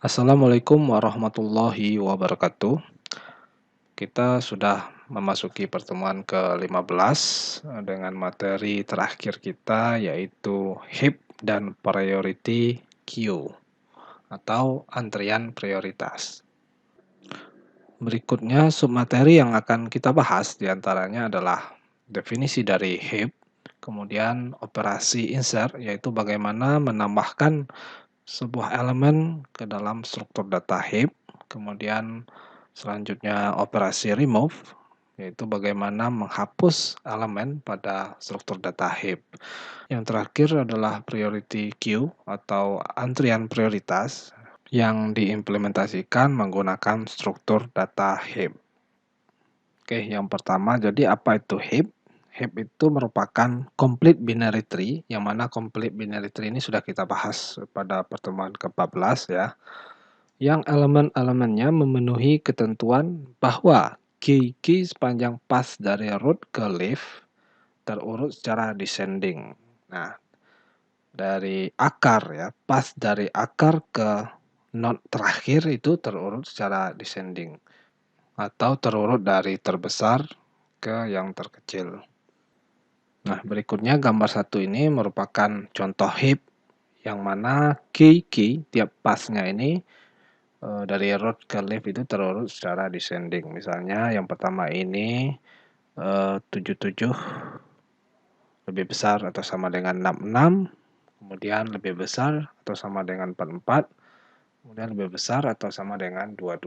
Assalamualaikum warahmatullahi wabarakatuh. Kita sudah memasuki pertemuan ke-15 dengan materi terakhir kita yaitu HIP dan Priority Queue atau antrian prioritas. Berikutnya submateri yang akan kita bahas diantaranya adalah definisi dari HIP, kemudian operasi insert yaitu bagaimana menambahkan sebuah elemen ke dalam struktur data heap, kemudian selanjutnya operasi remove, yaitu bagaimana menghapus elemen pada struktur data heap. Yang terakhir adalah priority queue atau antrian prioritas yang diimplementasikan menggunakan struktur data heap. Oke, yang pertama, jadi apa itu heap? Heap itu merupakan complete binary tree, yang mana complete binary tree ini sudah kita bahas pada pertemuan ke-14 ya. Yang elemen-elemennya memenuhi ketentuan bahwa key sepanjang path dari root ke leaf terurut secara descending. Nah, dari akar ya, path dari akar ke node terakhir itu terurut secara descending atau terurut dari terbesar ke yang terkecil. Nah, berikutnya gambar satu ini merupakan contoh heap yang mana key tiap path-nya ini dari root ke leaf itu terurut secara descending. Misalnya yang pertama ini 77 lebih besar atau sama dengan 66, kemudian lebih besar atau sama dengan 44, kemudian lebih besar atau sama dengan 22.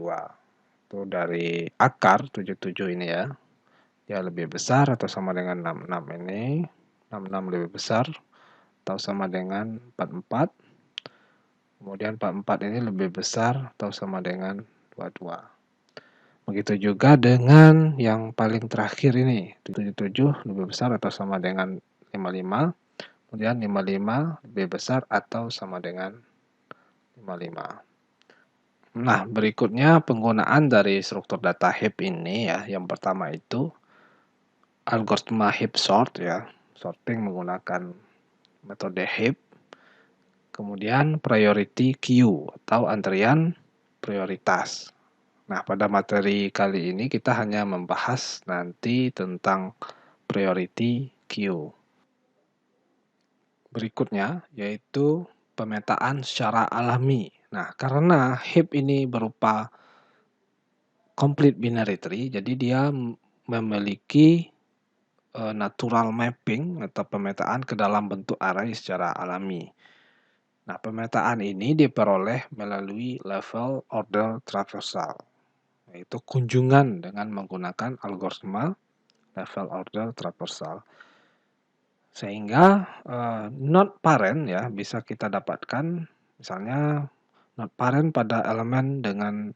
Itu dari akar 77 ini ya. Ya lebih besar atau sama dengan 66 ini. 66 lebih besar atau sama dengan 44. Kemudian 44 ini lebih besar atau sama dengan 22. Begitu juga dengan yang paling terakhir ini, 77 lebih besar atau sama dengan 55. Kemudian 55 lebih besar atau sama dengan 55. Nah, berikutnya penggunaan dari struktur data heap ini ya. Yang pertama itu algoritma heap sort ya. Sorting menggunakan metode heap. Kemudian priority queue atau antrian prioritas. Nah, pada materi kali ini kita hanya membahas nanti tentang priority queue. Berikutnya yaitu pemetaan secara alami. Nah, karena heap ini berupa complete binary tree, jadi dia memiliki natural mapping atau pemetaan ke dalam bentuk array secara alami. Nah, pemetaan ini diperoleh melalui level order traversal, yaitu kunjungan dengan menggunakan algoritma level order traversal. Sehingga node parent ya bisa kita dapatkan, misalnya node parent pada elemen dengan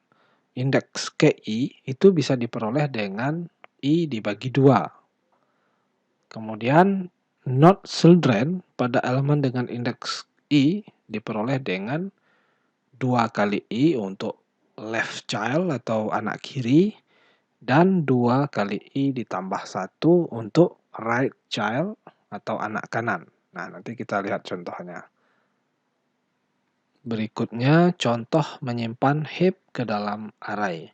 indeks KI itu bisa diperoleh dengan I dibagi 2. Kemudian node children pada elemen dengan indeks I diperoleh dengan 2 kali I untuk left child atau anak kiri dan 2 kali I ditambah 1 untuk right child atau anak kanan. Nah, nanti kita lihat contohnya. Berikutnya contoh menyimpan heap ke dalam array.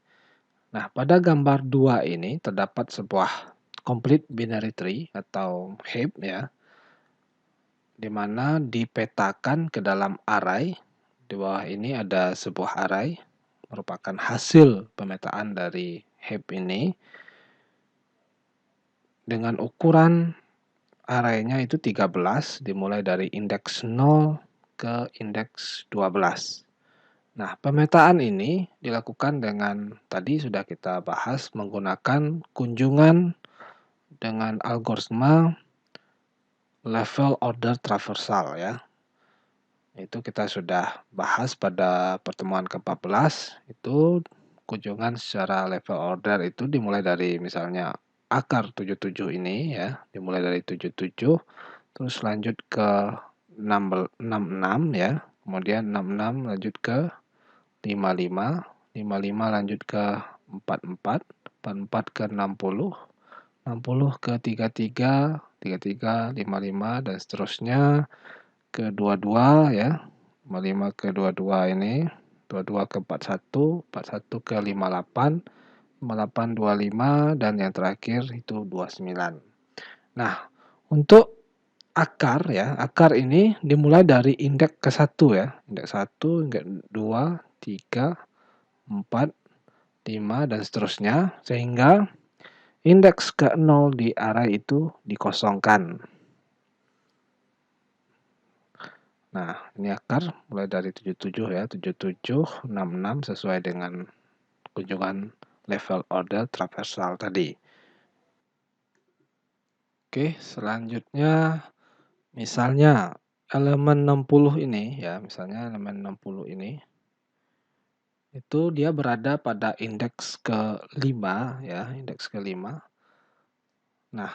Nah, pada gambar 2 ini terdapat sebuah complete binary tree atau heap ya, di mana dipetakan ke dalam array. Di bawah ini ada sebuah array merupakan hasil pemetaan dari heap ini dengan ukuran arraynya itu 13 dimulai dari indeks 0 ke indeks 12. Nah, pemetaan ini dilakukan dengan tadi sudah kita bahas menggunakan kunjungan dengan algoritma level order traversal ya. Itu kita sudah bahas pada pertemuan ke-14, itu kunjungan secara level order itu dimulai dari misalnya akar 77 ini ya, dimulai dari 77, terus lanjut ke 66 ya, kemudian 66 lanjut ke 55, 55 lanjut ke 44, 44 ke 60, 60 ke 33, 33, 55 dan seterusnya ke 22 ya. 55 ke 22 ini 22 ke 41, 41 ke 58, 58 25, dan yang terakhir itu 29. Nah, untuk akar ya, akar ini dimulai dari indeks ke 1 ya. Indeks 1, indeks 2, 3, 4, 5, dan seterusnya. Sehingga indeks ke 0 di array itu dikosongkan. Nah, ini akar mulai dari 77 ya, 77, 66 sesuai dengan kunjungan level order traversal tadi. Oke, selanjutnya misalnya elemen 60 ini ya, misalnya elemen 60 ini itu dia berada pada indeks ke-5 ya, indeks ke-5. Nah,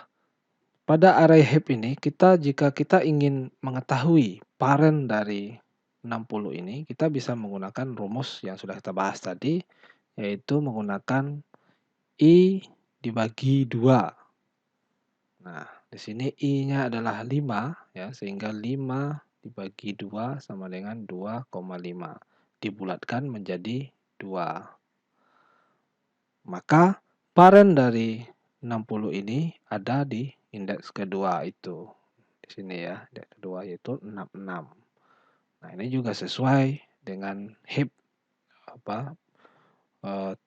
pada array heap ini jika kita ingin mengetahui parent dari 60 ini, kita bisa menggunakan rumus yang sudah kita bahas tadi, yaitu menggunakan I dibagi 2. Nah, di sini I-nya adalah 5 ya, sehingga 5 dibagi 2 sama dengan 2,5. Dibulatkan menjadi 2. Maka parent dari 60 ini ada di indeks kedua itu. Di sini ya, indeks kedua yaitu 66. Nah, ini juga sesuai dengan heap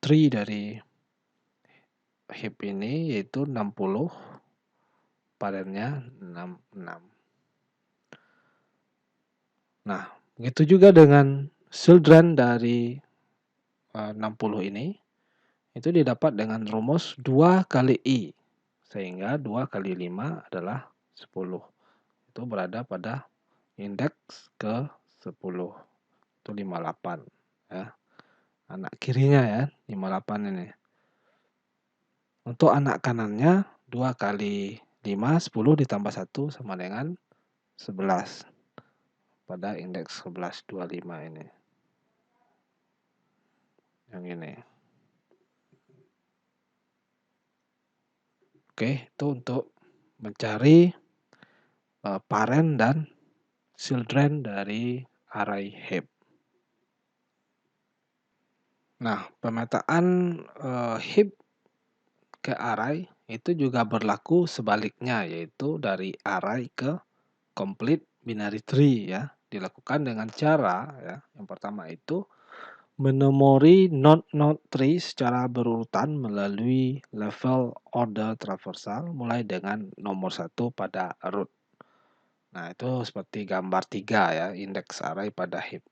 tree dari heap ini yaitu 60, parentnya 66. Nah, begitu juga dengan children dari 60 ini, itu didapat dengan rumus 2 kali I. Sehingga 2 kali 5 adalah 10. Itu berada pada indeks ke-10. Itu 58. Ya. Anak kirinya ya, 58 ini. Untuk anak kanannya, 2 kali 5, 10 ditambah 1 sama dengan 11. Pada indeks 11, 25 ini. Yang ini. Oke, itu untuk mencari parent dan children dari array heap. Nah, pemetaan heap ke array itu juga berlaku sebaliknya, yaitu dari array ke complete binary tree ya. Dilakukan dengan cara ya, yang pertama itu menomori node-node tree secara berurutan melalui level order traversal mulai dengan nomor 1 pada root. Nah, itu seperti gambar 3 ya, indeks array pada heap.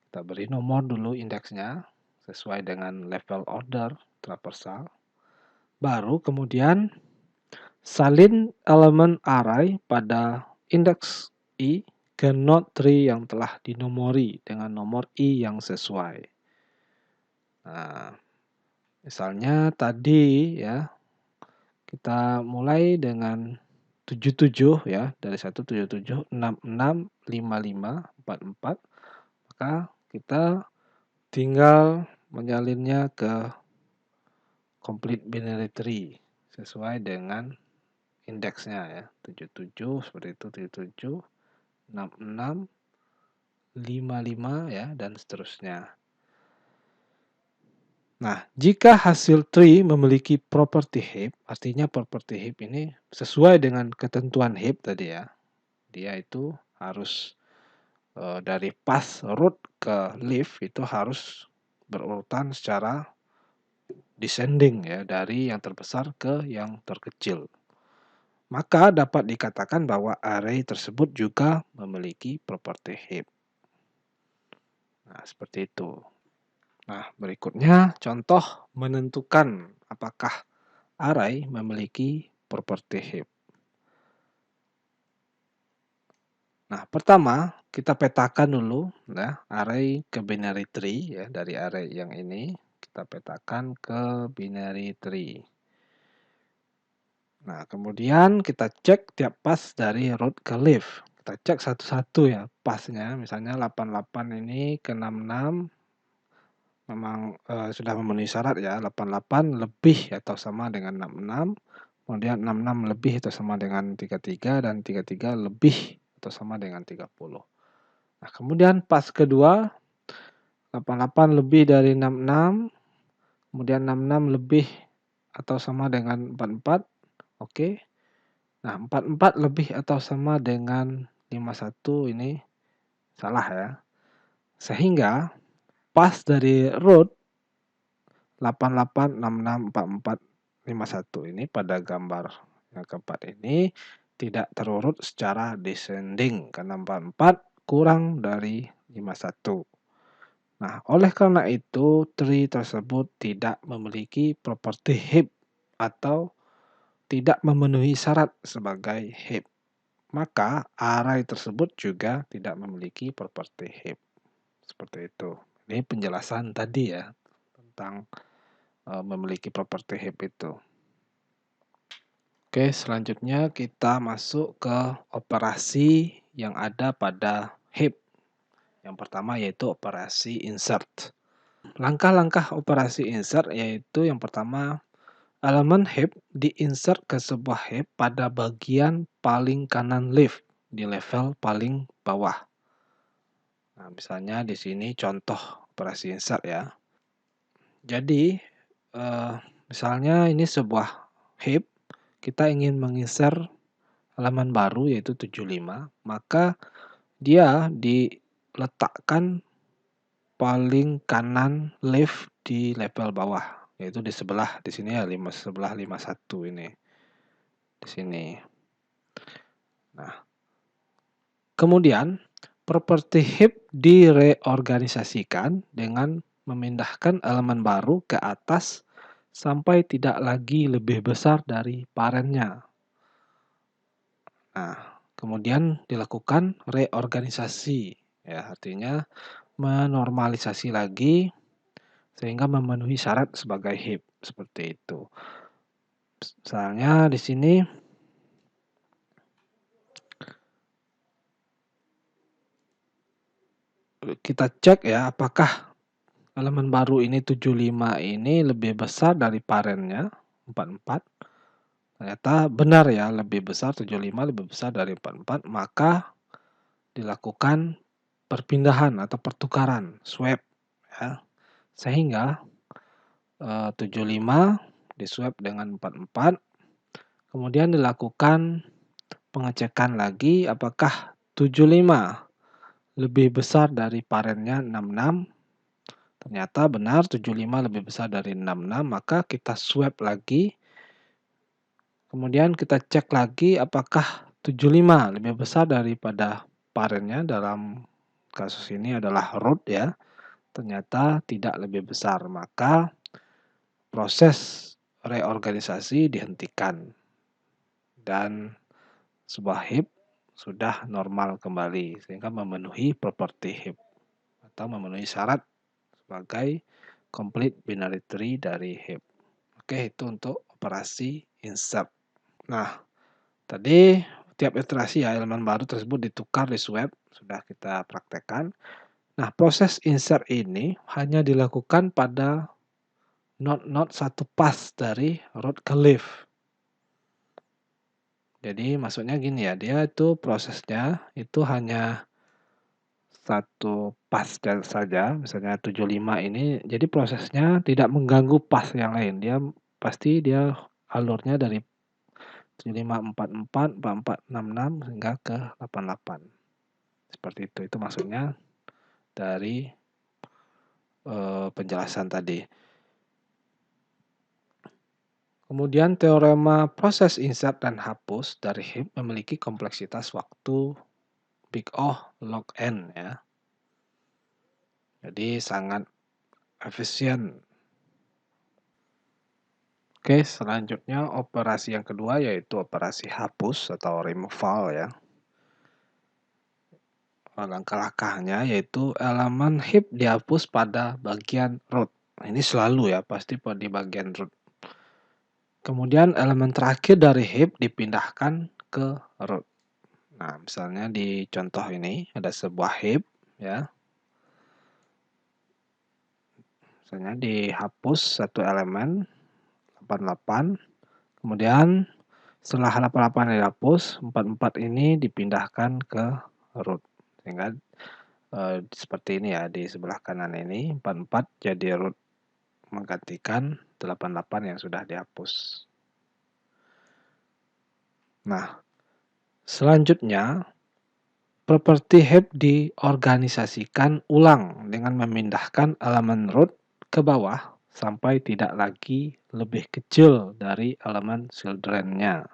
Kita beri nomor dulu indeksnya sesuai dengan level order traversal. Baru kemudian salin elemen array pada indeks I ke node tree yang telah dinomori dengan nomor I yang sesuai. Nah, misalnya tadi ya, kita mulai dengan 77 ya, dari 177, 66, 55, 44. Maka kita tinggal menyalinnya ke complete binary tree sesuai dengan indeksnya ya. 77 seperti itu, 77, 66, 55 ya, dan seterusnya. Nah, jika hasil tree memiliki property heap, artinya property heap ini sesuai dengan ketentuan heap tadi ya. Dia itu harus dari path root ke leaf itu harus berurutan secara descending ya, dari yang terbesar ke yang terkecil. Maka dapat dikatakan bahwa array tersebut juga memiliki property heap. Nah, seperti itu. Nah, berikutnya contoh menentukan apakah array memiliki property heap. Nah, pertama kita petakan dulu ya, array ke binary tree ya, dari array yang ini kita petakan ke binary tree. Nah, kemudian kita cek tiap path dari root ke leaf. Kita cek satu-satu ya pathnya, misalnya 88 ini ke 66 memang sudah memenuhi syarat ya, 88 lebih atau sama dengan 66, kemudian 66 lebih atau sama dengan 33, dan 33 lebih atau sama dengan 30. Nah, kemudian path kedua 88 lebih dari 66, kemudian 66 lebih atau sama dengan 44, oke. Nah, 44 lebih atau sama dengan 51 ini salah ya. Sehingga pas dari root 88, 66, 44, 51 ini pada gambar yang keempat ini tidak terurut secara descending karena 44 kurang dari 51. Nah, oleh karena itu tree tersebut tidak memiliki properti heap atau tidak memenuhi syarat sebagai heap. Maka array tersebut juga tidak memiliki properti heap. Seperti itu. Ini penjelasan tadi ya tentang memiliki properti heap itu. Oke, selanjutnya kita masuk ke operasi yang ada pada heap. Yang pertama yaitu operasi insert. Langkah-langkah operasi insert yaitu yang pertama, elemen heap diinsert ke sebuah heap pada bagian paling kanan leaf di level paling bawah. Nah, misalnya di sini contoh operasi insert ya. Jadi, misalnya ini sebuah heap, kita ingin menginsert halaman baru yaitu 75, maka dia diletakkan paling kanan left di level bawah, yaitu di sebelah di sini ya sebelah 51 ini. Di sini. Nah, kemudian properti heap direorganisasikan dengan memindahkan elemen baru ke atas sampai tidak lagi lebih besar dari parennya. Nah, kemudian dilakukan reorganisasi, ya artinya menormalisasi lagi sehingga memenuhi syarat sebagai heap seperti itu. Misalnya di sini kita cek ya apakah elemen baru ini 75 ini lebih besar dari parennya 44. Ternyata benar ya, lebih besar 75 lebih besar dari 44, maka dilakukan perpindahan atau pertukaran swap ya. Sehingga 75 diswap dengan 44, kemudian dilakukan pengecekan lagi apakah 75 lebih besar dari parennya 66. Ternyata benar 75 lebih besar dari 66, maka kita swap lagi. Kemudian kita cek lagi apakah 75 lebih besar daripada parennya, dalam kasus ini adalah root ya. Ternyata tidak lebih besar, maka proses reorganisasi dihentikan dan sebuah heap sudah normal kembali sehingga memenuhi properti heap atau memenuhi syarat sebagai complete binary tree dari heap. Oke, itu untuk operasi insert. Nah, tadi tiap iterasi ya elemen baru tersebut ditukar di swap sudah kita praktekkan. Nah, proses insert ini hanya dilakukan pada node-node satu pass dari root ke leaf. Jadi maksudnya gini ya, dia itu prosesnya itu hanya satu pass saja, misalnya 75 ini, jadi prosesnya tidak mengganggu pass yang lain. Pasti dia alurnya dari 75, 44, 44, 66 hingga ke 88. Seperti itu maksudnya dari penjelasan tadi. Kemudian teorema proses insert dan hapus dari heap memiliki kompleksitas waktu big O log n ya. Jadi sangat efisien. Oke, selanjutnya operasi yang kedua yaitu operasi hapus atau removal ya. Langkah-langkahnya yaitu elemen heap dihapus pada bagian root. Ini selalu ya, pasti di bagian root. Kemudian elemen terakhir dari heap dipindahkan ke root. Nah, misalnya di contoh ini ada sebuah heap ya. Misalnya dihapus satu elemen 88. Kemudian setelah 88 dihapus, 44 ini dipindahkan ke root. Sehingga seperti ini ya, di sebelah kanan ini 44 jadi root menggantikan 88 yang sudah dihapus. Nah, selanjutnya properti heap diorganisasikan ulang dengan memindahkan elemen root ke bawah sampai tidak lagi lebih kecil dari elemen children-nya.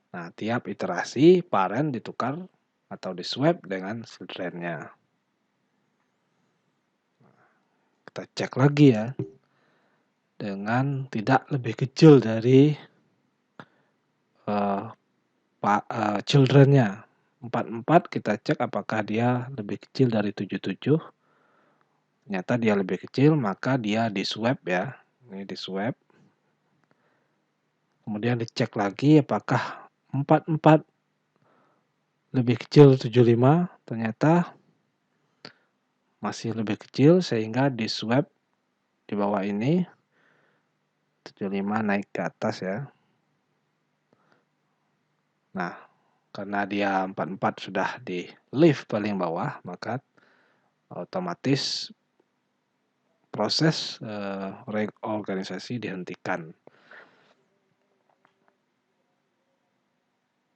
Nah, tiap iterasi parent ditukar atau diswap dengan children-nya. Kita cek lagi ya, dengan tidak lebih kecil dari children-nya. 44 kita cek apakah dia lebih kecil dari 77. Ternyata dia lebih kecil, maka dia diswap ya. Ini diswap. Kemudian dicek lagi apakah 44 lebih kecil 75. Ternyata masih lebih kecil sehingga diswap di bawah ini 75 naik ke atas ya. Nah, karena dia 44 sudah di leave paling bawah, maka otomatis proses reorganisasi dihentikan.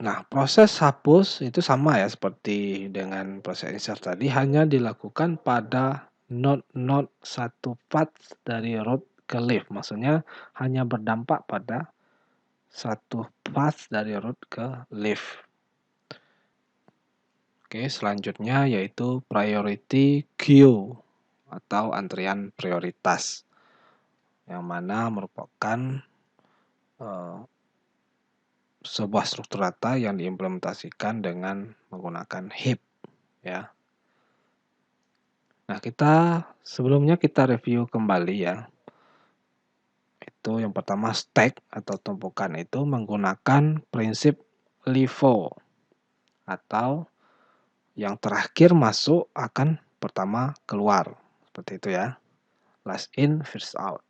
Nah, proses hapus itu sama ya seperti dengan proses insert tadi, hanya dilakukan pada node-node satu path dari root ke leaf. Maksudnya hanya berdampak pada satu path dari root ke leaf. Oke, selanjutnya yaitu priority queue atau antrian prioritas, yang mana merupakan sebuah struktur data yang diimplementasikan dengan menggunakan heap ya. Nah, sebelumnya kita review kembali ya. Itu yang pertama stack atau tumpukan itu menggunakan prinsip LIFO atau yang terakhir masuk akan pertama keluar. Seperti itu ya. Last in, first out.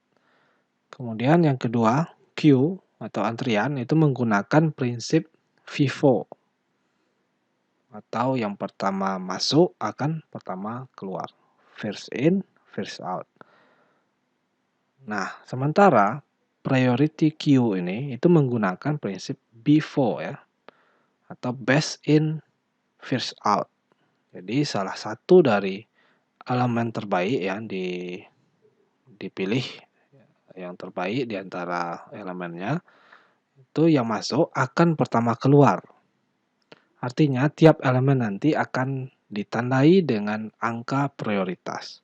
Kemudian yang kedua, queue atau antrian itu menggunakan prinsip FIFO atau yang pertama masuk akan pertama keluar. First in, first out. Nah, sementara priority queue ini itu menggunakan prinsip BIFO ya, atau best in, first out. Jadi salah satu dari elemen terbaik yang dipilih, yang terbaik di antara elemennya, itu yang masuk akan pertama keluar. Artinya tiap elemen nanti akan ditandai dengan angka prioritas.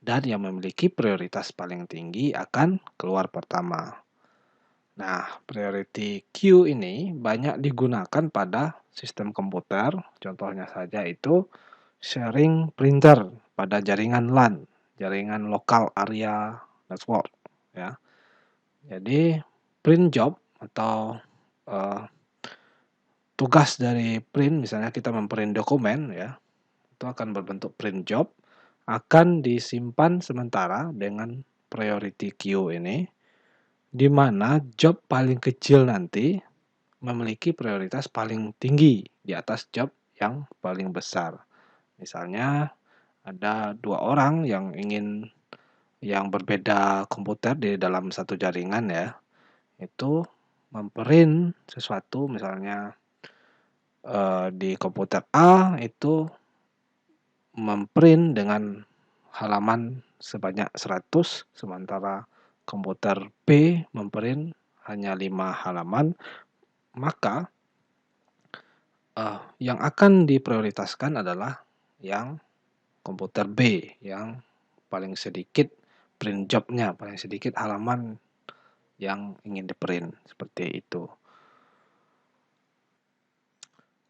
Dan yang memiliki prioritas paling tinggi akan keluar pertama. Nah, priority queue ini banyak digunakan pada sistem komputer. Contohnya saja itu sharing printer pada jaringan LAN, jaringan local area network ya. Jadi print job atau tugas dari print, misalnya kita memprint dokumen ya, itu akan berbentuk print job, akan disimpan sementara dengan priority queue ini, di mana job paling kecil nanti memiliki prioritas paling tinggi di atas job yang paling besar. Misalnya ada 2 orang yang berbeda komputer di dalam satu jaringan ya, itu memprint sesuatu misalnya di komputer A itu memprint dengan halaman sebanyak 100, sementara komputer B memprint hanya 5 halaman, maka yang akan diprioritaskan adalah yang komputer B, yang paling sedikit print job-nya, paling sedikit halaman yang ingin di-print, seperti itu.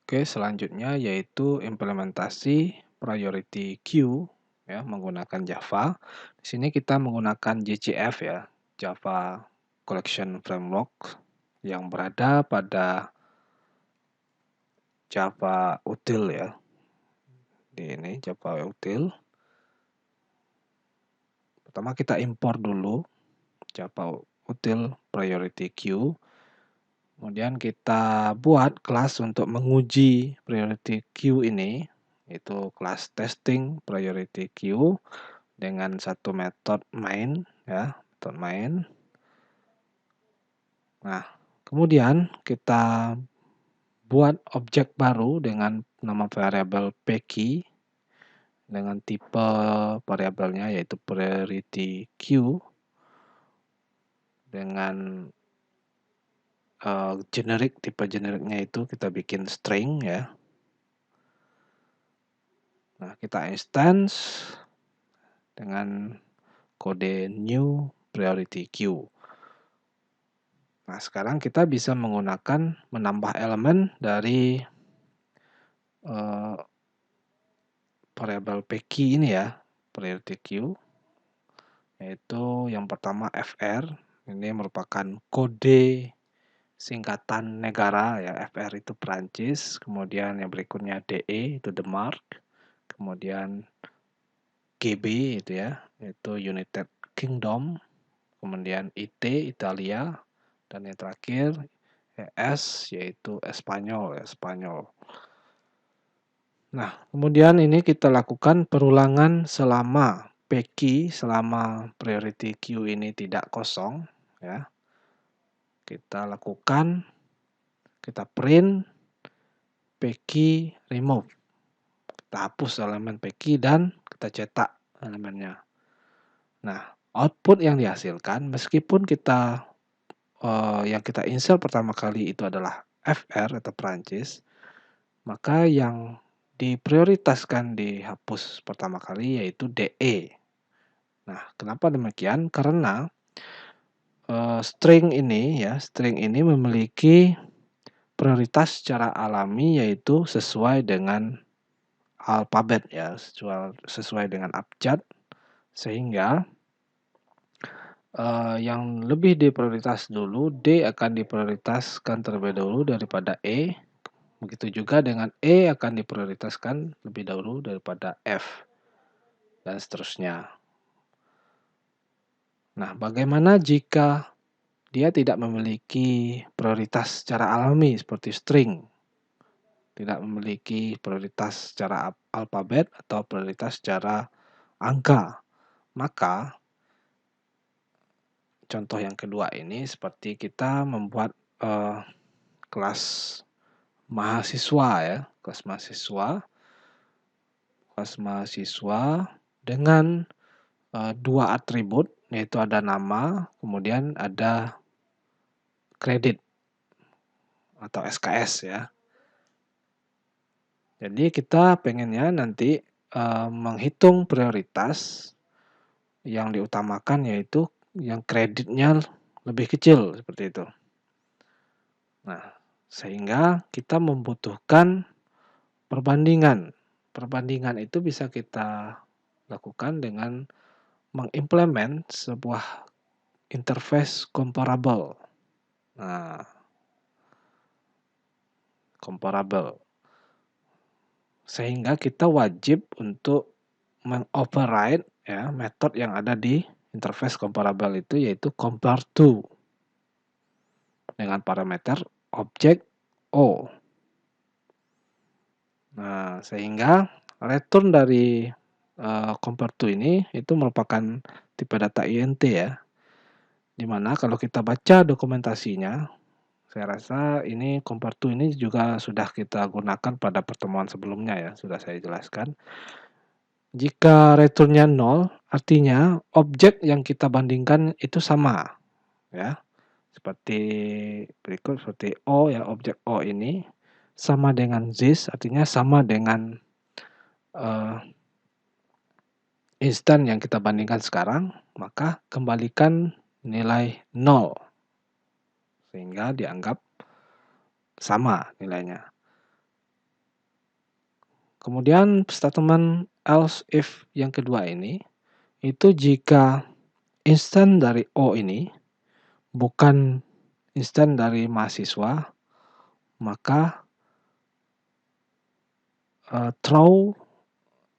Oke, selanjutnya yaitu implementasi priority queue ya menggunakan Java. Di sini kita menggunakan JCF ya, Java Collection Framework yang berada pada Java Util ya. Di ini Java Util. Pertama kita import dulu Java Util Priority Queue. Kemudian kita buat kelas untuk menguji priority queue ini itu kelas testing priority queue dengan satu metode main ya, metode main. Nah, kemudian kita buat objek baru dengan nama variabel pkey dengan tipe variabelnya yaitu priority queue dengan tipe generiknya itu kita bikin string ya. Nah, kita instance dengan kode new priority queue. Nah, sekarang kita bisa menambah elemen dari variabel pkey ini ya, priority queue, yaitu yang pertama fr, ini merupakan kode singkatan negara ya, fr itu Prancis, kemudian yang berikutnya de itu Denmark, kemudian gb itu ya, yaitu United Kingdom, kemudian it Italia, dan yang terakhir es yaitu Espanyol ya, Spanyol. Nah, kemudian ini kita lakukan perulangan selama selama priority queue ini tidak kosong ya. Kita print remove. Kita hapus elemen dan kita cetak elemennya. Nah, output yang dihasilkan meskipun yang kita insert pertama kali itu adalah fr atau Prancis, maka yang diprioritaskan dihapus pertama kali yaitu DE. Nah, kenapa demikian? Karena string ini memiliki prioritas secara alami yaitu sesuai dengan alfabet ya, sesuai dengan abjad, sehingga yang lebih diprioritas dulu D akan diprioritaskan terlebih dahulu daripada E. Begitu juga dengan E akan diprioritaskan lebih dahulu daripada F, dan seterusnya. Nah, bagaimana jika dia tidak memiliki prioritas secara alami seperti string, tidak memiliki prioritas secara alfabet atau prioritas secara angka? Maka, contoh yang kedua ini seperti kita membuat kelas mahasiswa ya, kelas mahasiswa dengan dua atribut, yaitu ada nama, kemudian ada kredit atau SKS ya. Jadi kita pengennya nanti menghitung prioritas yang diutamakan yaitu yang kreditnya lebih kecil seperti itu. Nah, sehingga kita membutuhkan perbandingan. Perbandingan itu bisa kita lakukan dengan mengimplement sebuah interface comparable. Nah, comparable. Sehingga kita wajib untuk mengoverride ya metode yang ada di interface comparable itu yaitu compare to dengan parameter objek O. Nah, sehingga return dari compare to ini itu merupakan tipe data int ya. Dimana kalau kita baca dokumentasinya, saya rasa ini compare to ini juga sudah kita gunakan pada pertemuan sebelumnya ya, sudah saya jelaskan. Jika returnnya 0, artinya objek yang kita bandingkan itu sama ya. Seperti berikut, seperti O ya, objek O ini sama dengan this, artinya sama dengan instan yang kita bandingkan sekarang, maka kembalikan nilai 0 sehingga dianggap sama nilainya. Kemudian statement else if yang kedua ini, itu jika instan dari O ini bukan instan dari mahasiswa, maka throw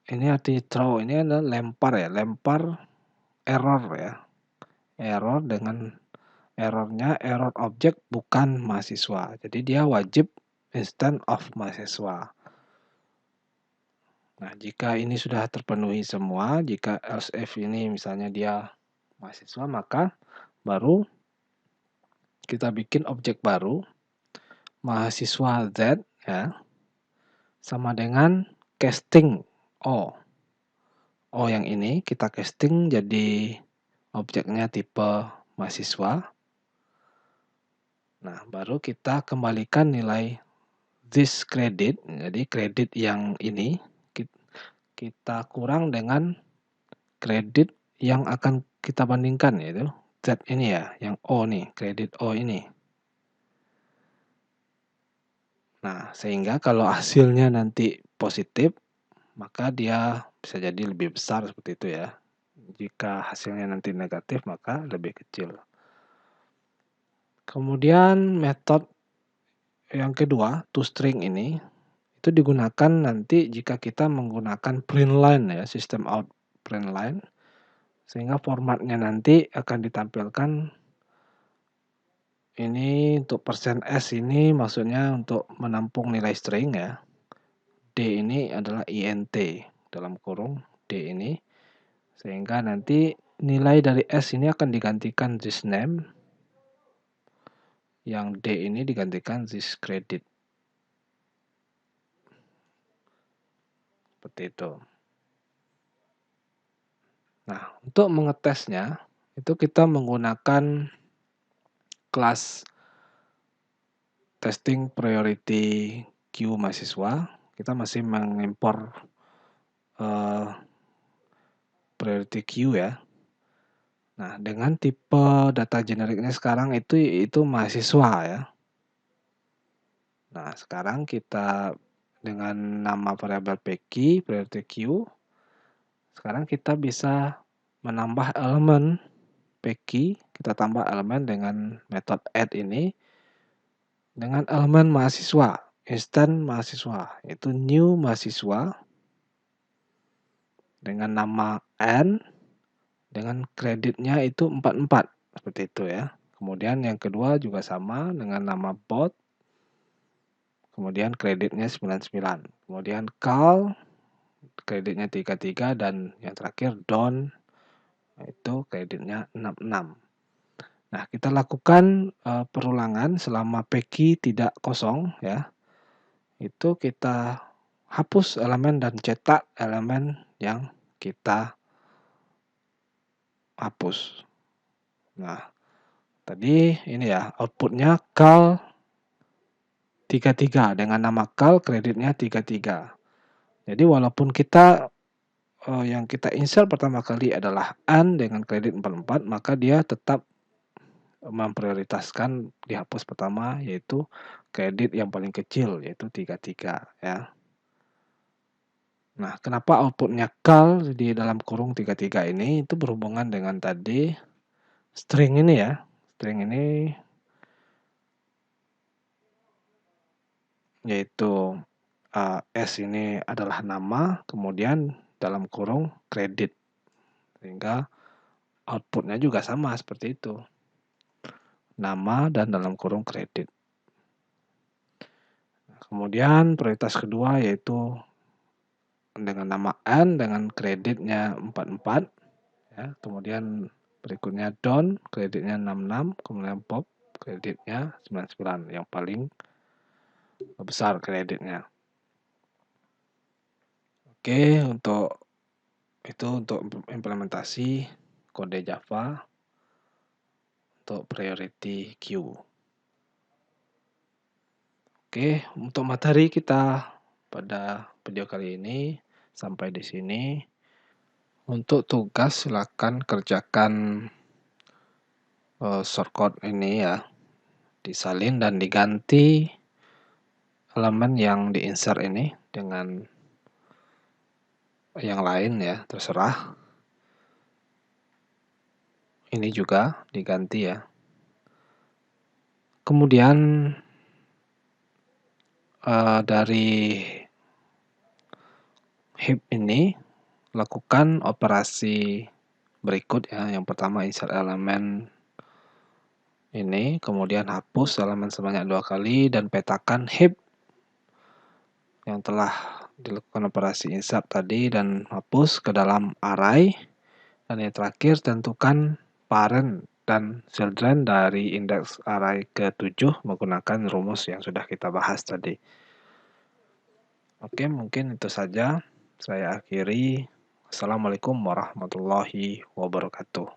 ini adalah lempar error ya. Error dengan error objek bukan mahasiswa. Jadi dia wajib instead of mahasiswa. Nah, jika ini sudah terpenuhi semua, jika else if ini misalnya dia mahasiswa, maka baru kita bikin objek baru, mahasiswa Z, ya, sama dengan casting O. O yang ini kita casting jadi objeknya tipe mahasiswa. Nah, baru kita kembalikan nilai this credit, jadi kredit yang ini kita kurang dengan kredit yang akan kita bandingkan, yaitu Z ini ya, yang O nih, kredit O ini. Nah, sehingga kalau hasilnya nanti positif, maka dia bisa jadi lebih besar seperti itu ya. Jika hasilnya nanti negatif, maka lebih kecil. Kemudian metode yang kedua, toString ini, itu digunakan nanti jika kita menggunakan printline ya, sistem out printline, sehingga formatnya nanti akan ditampilkan ini untuk %s ini maksudnya untuk menampung nilai string ya. D ini adalah int dalam kurung D ini, sehingga nanti nilai dari S ini akan digantikan this name, yang D ini digantikan this credit. Seperti itu. Nah, untuk mengetesnya, itu kita menggunakan kelas testing priority queue mahasiswa. Kita masih mengimpor priority queue ya. Nah, dengan tipe data generiknya sekarang itu mahasiswa ya. Nah, sekarang kita dengan nama variabel pq, priority queue, sekarang kita bisa menambah elemen pq, kita tambah elemen dengan metode add ini, dengan elemen mahasiswa, instant mahasiswa, yaitu new mahasiswa, dengan nama n, dengan kreditnya itu 44, seperti itu ya. Kemudian yang kedua juga sama dengan nama bot, kemudian kreditnya 99. Kemudian call, kreditnya 33, dan yang terakhir don, itu kreditnya 66. Nah, kita lakukan perulangan selama pq tidak kosong ya. Itu kita hapus elemen dan cetak elemen yang kita hapus. Nah, tadi ini ya outputnya cal 33 dengan nama cal kreditnya 33. Jadi walaupun kita yang kita insert pertama kali adalah N dengan kredit 44, maka dia tetap memprioritaskan dihapus pertama, yaitu kredit yang paling kecil, yaitu 33 ya. Nah, kenapa outputnya cal di dalam kurung 33 ini itu berhubungan dengan tadi string ini ya. String ini yaitu S ini adalah nama, kemudian dalam kurung kredit. Sehingga outputnya juga sama seperti itu. Nama dan dalam kurung kredit. Kemudian prioritas kedua yaitu dengan nama N dengan kreditnya 44. Ya, kemudian berikutnya don, kreditnya 66. Kemudian pop, kreditnya 99. Yang paling besar kreditnya. Oke, untuk implementasi kode Java untuk priority queue. Oke, untuk materi kita pada video kali ini sampai di sini. Untuk tugas silakan kerjakan shortcode ini ya, disalin dan diganti elemen yang diinsert ini dengan yang lain ya, terserah. Ini juga diganti ya. Kemudian dari heap ini lakukan operasi berikut ya. Yang pertama insert elemen ini, kemudian hapus elemen sebanyak 2 kali dan petakan heap yang telah dilakukan operasi insert tadi dan hapus ke dalam array. Dan yang terakhir tentukan parent dan children dari indeks array ke-7 menggunakan rumus yang sudah kita bahas tadi. Oke, mungkin itu saja. Saya akhiri. Assalamualaikum warahmatullahi wabarakatuh.